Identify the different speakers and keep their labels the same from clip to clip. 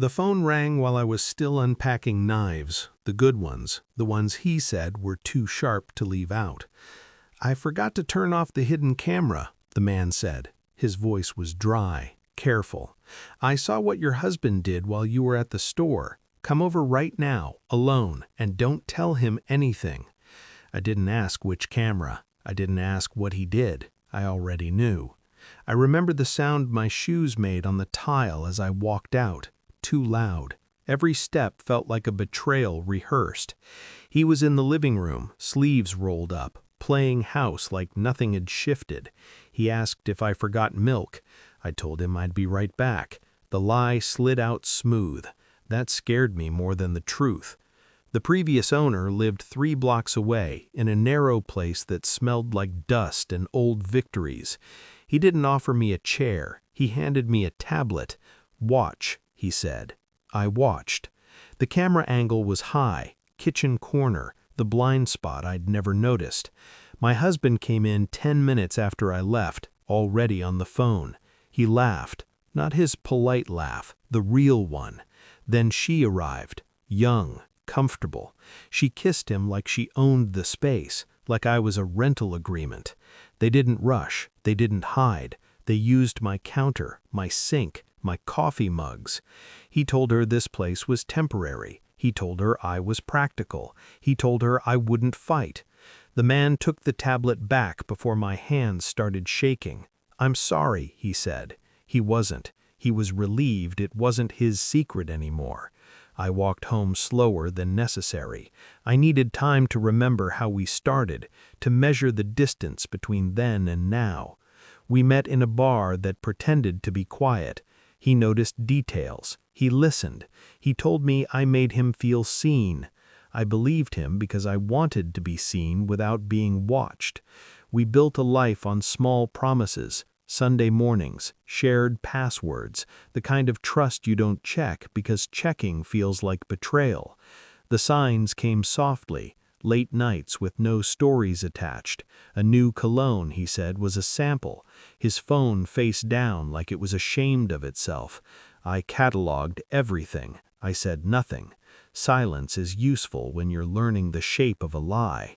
Speaker 1: The phone rang while I was still unpacking knives, the good ones, the ones he said were too sharp to leave out. "I forgot to turn off the hidden camera," the man said. His voice was dry, careful. "I saw what your husband did while you were at the store. Come over right now, alone, and don't tell him anything." I didn't ask which camera. I didn't ask what he did. I already knew. I remember the sound my shoes made on the tile as I walked out. Too loud. Every step felt like a betrayal rehearsed. He was in the living room, sleeves rolled up, playing house like nothing had shifted. He asked if I forgot milk. I told him I'd be right back. The lie slid out smooth. That scared me more than the truth. The previous owner lived 3 blocks away, in a narrow place that smelled like dust and old victories. He didn't offer me a chair. He handed me a tablet. "Watch," he said. I watched. The camera angle was high, kitchen corner, the blind spot I'd never noticed. My husband came in 10 minutes after I left, already on the phone. He laughed, not his polite laugh, the real one. Then she arrived, young, comfortable. She kissed him like she owned the space, like I was a rental agreement. They didn't rush, they didn't hide. They used my counter, my sink, my coffee mugs. He told her this place was temporary. He told her I was practical. He told her I wouldn't fight. The man took the tablet back before my hands started shaking. "I'm sorry," he said. He wasn't. He was relieved it wasn't his secret anymore. I walked home slower than necessary. I needed time to remember how we started, to measure the distance between then and now. We met in a bar that pretended to be quiet. He noticed details. He listened. He told me I made him feel seen. I believed him because I wanted to be seen without being watched. We built a life on small promises, Sunday mornings, shared passwords, the kind of trust you don't check because checking feels like betrayal. The signs came softly, late nights with no stories attached. A new cologne, he said, was a sample. His phone face down like it was ashamed of itself. I cataloged everything. I said nothing. Silence is useful when you're learning the shape of a lie.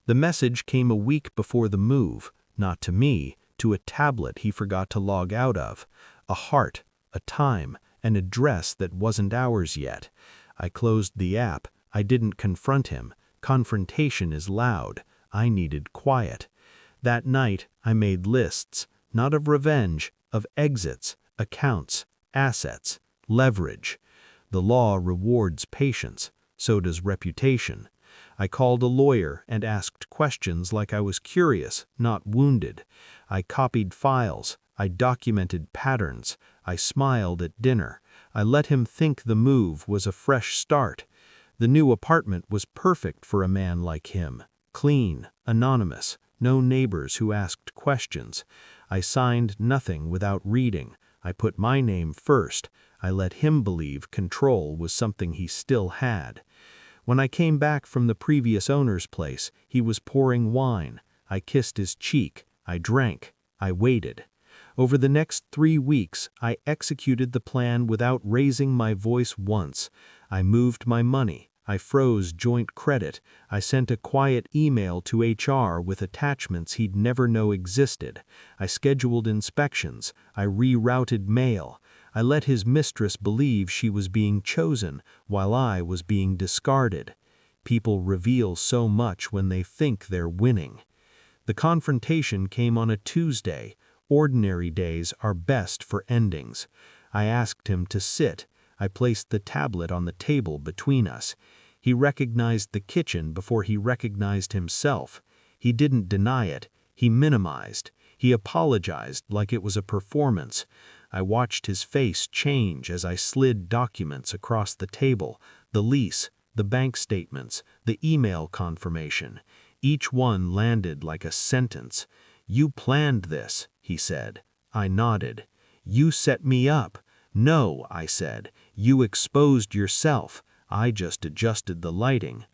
Speaker 1: The message came a week before the move, not to me, to a tablet he forgot to log out of. A heart, a time, an address that wasn't ours yet. I closed the app. I didn't confront him. Confrontation is loud. I needed quiet. That night, I made lists, not of revenge, of exits, accounts, assets, leverage. The law rewards patience, so does reputation. I called a lawyer and asked questions like I was curious, not wounded. I copied files. I documented patterns. I smiled at dinner. I let him think the move was a fresh start. The new apartment was perfect for a man like him. Clean, anonymous, no neighbors who asked questions. I signed nothing without reading. I put my name first. I let him believe control was something he still had. When I came back from the previous owner's place, he was pouring wine. I kissed his cheek. I drank. I waited. Over the next 3 weeks, I executed the plan without raising my voice once. I moved my money. I froze joint credit. I sent a quiet email to HR with attachments he'd never know existed. I scheduled inspections. I rerouted mail. I let his mistress believe she was being chosen while I was being discarded. People reveal so much when they think they're winning. The confrontation came on a Tuesday. Ordinary days are best for endings. I asked him to sit. I placed the tablet on the table between us. He recognized the kitchen before he recognized himself. He didn't deny it. He minimized. He apologized like it was a performance. I watched his face change as I slid documents across the table, the lease, the bank statements, the email confirmation. Each one landed like a sentence. "You planned this," he said. I nodded. "You set me up." "No," I said. "You exposed yourself. I just adjusted the lighting."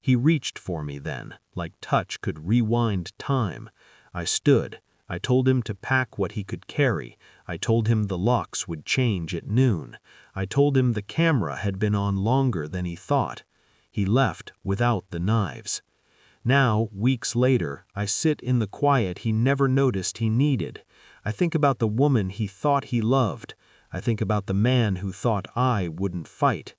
Speaker 1: He reached for me then, like touch could rewind time. I stood.
Speaker 2: I told him to pack what he could carry. I told him the locks would change at noon. I told him the camera had been on longer than he thought. He left without the knives. Now, weeks later, I sit in the quiet he never noticed he needed. I think about the woman he thought he loved. I think about the man who thought I wouldn't fight.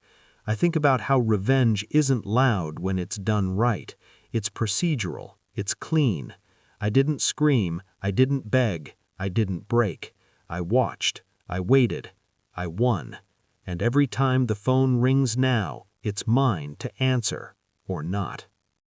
Speaker 2: I think about how revenge isn't loud when it's done right. It's procedural. It's clean. I didn't scream. I didn't beg. I didn't break. I watched. I waited. I won. And every time the phone rings now, it's mine to answer or not.